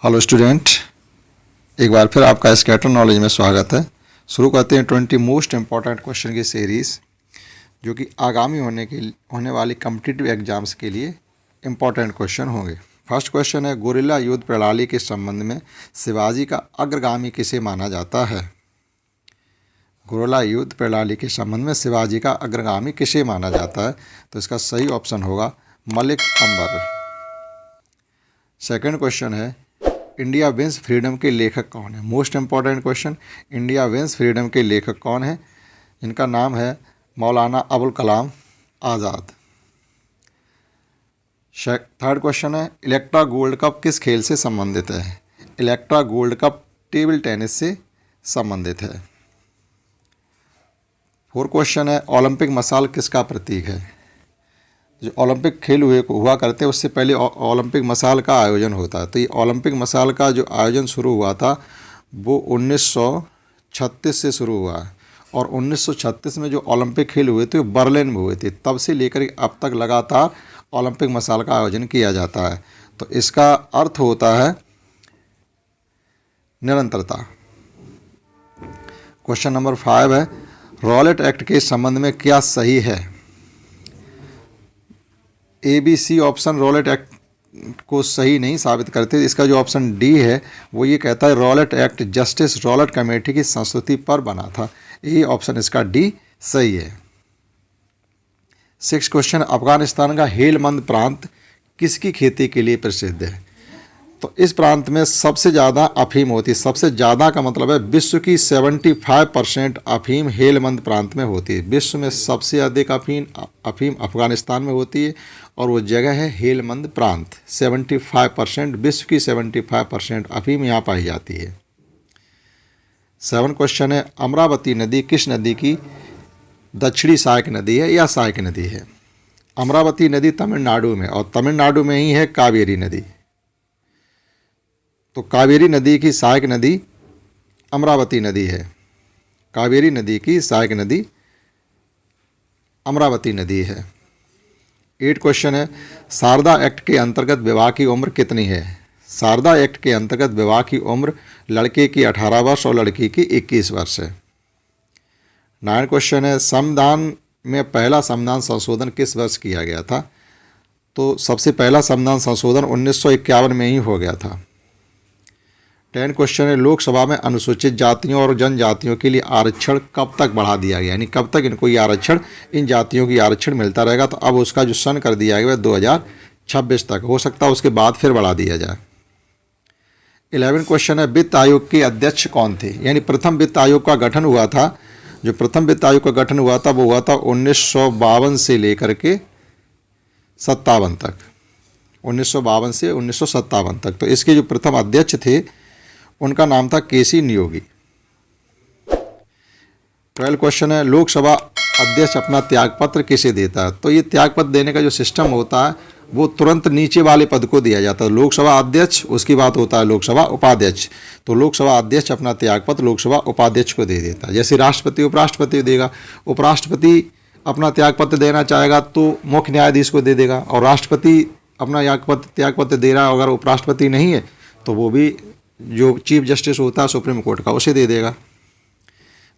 Hello student, एक बार फिर आपका स्कैटर नॉलेज में स्वागत है। शुरू करते हैं 20 मोस्ट इम्पॉर्टेंट क्वेश्चन की सीरीज़, जो कि आगामी होने वाली कॉम्पिटिटिव एग्जाम्स के लिए इम्पॉर्टेंट क्वेश्चन होंगे। फर्स्ट क्वेश्चन है, गोरिल्ला युद्ध प्रणाली के संबंध में शिवाजी का अग्रगामी किसे माना जाता है? गोरिल्ला युद्ध प्रणाली के संबंध में शिवाजी का अग्रगामी किसे माना जाता है? तो इसका सही ऑप्शन होगा मलिक अंबर। सेकंड क्वेश्चन है, इंडिया विंस फ्रीडम के लेखक कौन है? Most important question, India wins freedom के लेखक कौन है? इनका नाम है मौलाना अबुल कलाम आज़ाद। थर्ड क्वेश्चन है, इलेक्ट्रा गोल्ड कप किस खेल से संबंधित है? Electra gold cup table tennis से संबंधित है। फोर्थ क्वेश्चन है, ओलंपिक मसाल किसका प्रतीक है? जो ओलंपिक खेल हुआ करते उससे पहले ओलंपिक मसाल का आयोजन होता है। तो ये ओलंपिक मसाल का जो आयोजन शुरू हुआ था वो 1936 से शुरू हुआ है, और 1936 में जो ओलंपिक खेल हुए थे वो बर्लिन में हुए थे। तब से लेकर अब तक लगातार ओलंपिक मसाल का आयोजन किया जाता है। तो इसका अर्थ होता है निरंतरता। क्वेश्चन नंबर 5 है, रॉलेट एक्ट के संबंध में क्या सही है? ABC ऑप्शन रॉलेट एक्ट को सही नहीं साबित करते। इसका जो ऑप्शन डी है वो ये कहता है Rowlatt act justice Rowlatt committee की संस्तुति पर बना था। ये ऑप्शन इसका डी सही है। 6 क्वेश्चन, अफगानिस्तान का हेलमंद प्रांत किसकी खेती के लिए प्रसिद्ध है? तो इस प्रांत में सबसे ज़्यादा अफीम होती है। सबसे ज़्यादा का मतलब है विश्व की 75% अफीम हेलमंद प्रांत में होती है। विश्व में सबसे अधिक अफीम अफगानिस्तान में होती है, और वो जगह है हेलमंद प्रांत। 75%, विश्व की 75% अफीम यहाँ पाई जाती है। 7 क्वेश्चन है, अमरावती नदी किस नदी की दक्षिणी सहायक नदी है या सहायक नदी है? अमरावती नदी तमिलनाडु में, और तमिलनाडु में ही है कावेरी नदी। तो कावेरी नदी की सहायक नदी अमरावती नदी है। कावेरी नदी की सहायक नदी अमरावती नदी है। 8 क्वेश्चन है, शारदा एक्ट के अंतर्गत विवाह की उम्र कितनी है? शारदा एक्ट के अंतर्गत विवाह की उम्र लड़के की 18 वर्ष और लड़की की 21 वर्ष है। 9 क्वेश्चन है, संविधान में पहला संविधान संशोधन किस वर्ष किया गया था? तो सबसे पहला संविधान संशोधन 1951 में ही हो गया था। 10 क्वेश्चन है, लोकसभा में अनुसूचित जातियों और जनजातियों के लिए आरक्षण कब तक बढ़ा दिया गया? यानी कब तक इनको ये आरक्षण, इन जातियों की आरक्षण मिलता रहेगा? तो अब उसका जो सन कर दिया गया 2026 तक, हो सकता है उसके बाद फिर बढ़ा दिया जाए। 11 क्वेश्चन है, वित्त आयोग के अध्यक्ष कौन थे? यानी प्रथम वित्त आयोग का गठन हुआ था, जो प्रथम वित्त आयोग का गठन हुआ था वो हुआ था 1952 से लेकर के 57 तक। 1952 से 1957 तक। तो इसके जो प्रथम अध्यक्ष थे उनका नाम था केसी नियोगी। 12 क्वेश्चन है, लोकसभा अध्यक्ष अपना त्यागपत्र किसे देता है? तो ये त्यागपत्र देने का जो सिस्टम होता है वो तुरंत नीचे वाले पद को दिया जाता है। लोकसभा अध्यक्ष, उसकी बात होता है लोकसभा उपाध्यक्ष। तो लोकसभा अध्यक्ष अपना त्यागपत्र लोकसभा उपाध्यक्ष को दे देता है। जैसे राष्ट्रपति उपराष्ट्रपति देगा, उपराष्ट्रपति अपना त्यागपत्र देना चाहेगा तो मुख्य न्यायाधीश को दे देगा, और राष्ट्रपति अपना त्यागपत्र दे रहा है, अगर उपराष्ट्रपति नहीं है तो वो भी जो चीफ जस्टिस होता है सुप्रीम कोर्ट का, उसे दे देगा।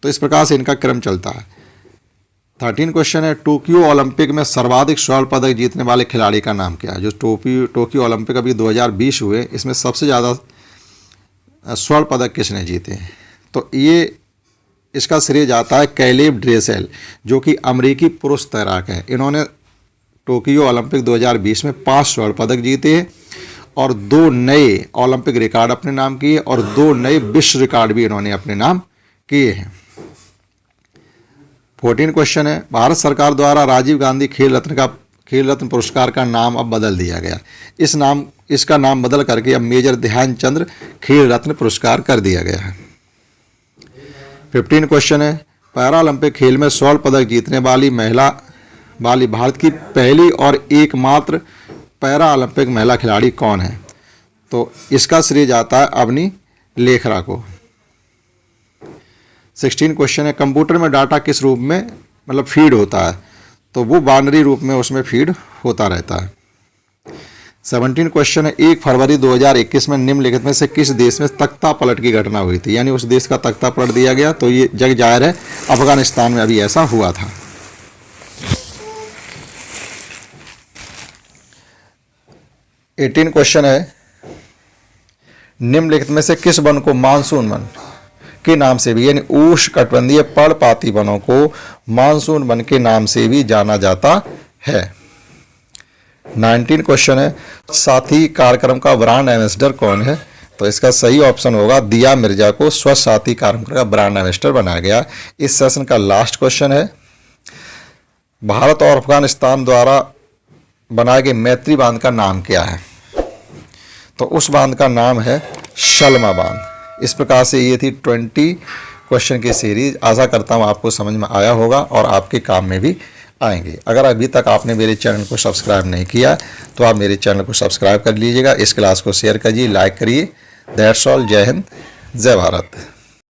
तो इस प्रकार से इनका क्रम चलता है। 13 क्वेश्चन है, टोक्यो ओलंपिक में सर्वाधिक स्वर्ण पदक जीतने वाले खिलाड़ी का नाम क्या है? जो टोक्यो ओलंपिक अभी 2020 हुए, इसमें सबसे ज़्यादा स्वर्ण पदक किसने जीते हैं? तो ये इसका श्रेय जाता है कैलेब ड्रेसेल, जो कि अमेरिकी पुरुष तैराक हैं। इन्होंने टोक्यो ओलंपिक 2020 में 5 स्वर्ण पदक जीते हैं, और 2 नए ओलंपिक रिकॉर्ड अपने नाम किए, और 2 नए विश्व रिकॉर्ड भी इन्होंने अपने नाम किए हैं। 14 क्वेश्चन है, भारत सरकार द्वारा राजीव गांधी खेल रत्न पुरस्कार का नाम अब बदल दिया गया। इसका नाम बदल करके अब मेजर ध्यानचंद खेल रत्न पुरस्कार कर दिया गया है। 15 क्वेश्चन है, पैरालंपिक खेल में स्वर्ण पदक जीतने वाली भारत की पहली और एकमात्र पैरा ओलंपिक महिला खिलाड़ी कौन है? तो इसका श्रेय जाता है अवनी लेखरा को। 16 क्वेश्चन है, कंप्यूटर में डाटा किस रूप में फीड होता है? तो वो बाइनरी रूप में उसमें फीड होता रहता है। 17 क्वेश्चन है, 1 फरवरी 2021 में निम्नलिखित में से किस देश में तख्ता पलट की घटना हुई थी, यानी उस देश का तख्ता पलट दिया गया। तो ये जग जाहिर है अफगानिस्तान में अभी ऐसा हुआ था। 18 क्वेश्चन है, निम्नलिखित में से किस वन को मानसून वन के नाम से भी, यानी उष्णकटिबंधीय पर्णपाती वनों को मानसून वन के नाम से भी जाना जाता है। 19 क्वेश्चन है, साथी कार्यक्रम का ब्रांड एम्बेसडर कौन है। तो इसका सही ऑप्शन होगा दिया मिर्जा को स्वच्छ साथी कार्यक्रम का ब्रांड एम्बेसडर बनाया गया। इस सेशन का लास्ट क्वेश्चन है, भारत और अफगानिस्तान द्वारा बनाए गए मैत्री बांध का नाम क्या है। तो उस बांध का नाम है शल्मा बांध। इस प्रकार से ये थी 20 क्वेश्चन की सीरीज। आशा करता हूँ आपको समझ में आया होगा और आपके काम में भी आएंगे। अगर अभी तक आपने मेरे चैनल को सब्सक्राइब नहीं किया तो आप मेरे चैनल को सब्सक्राइब कर लीजिएगा। इस क्लास को शेयर करिए, लाइक करिए। That's all. जय हिंद, जय भारत।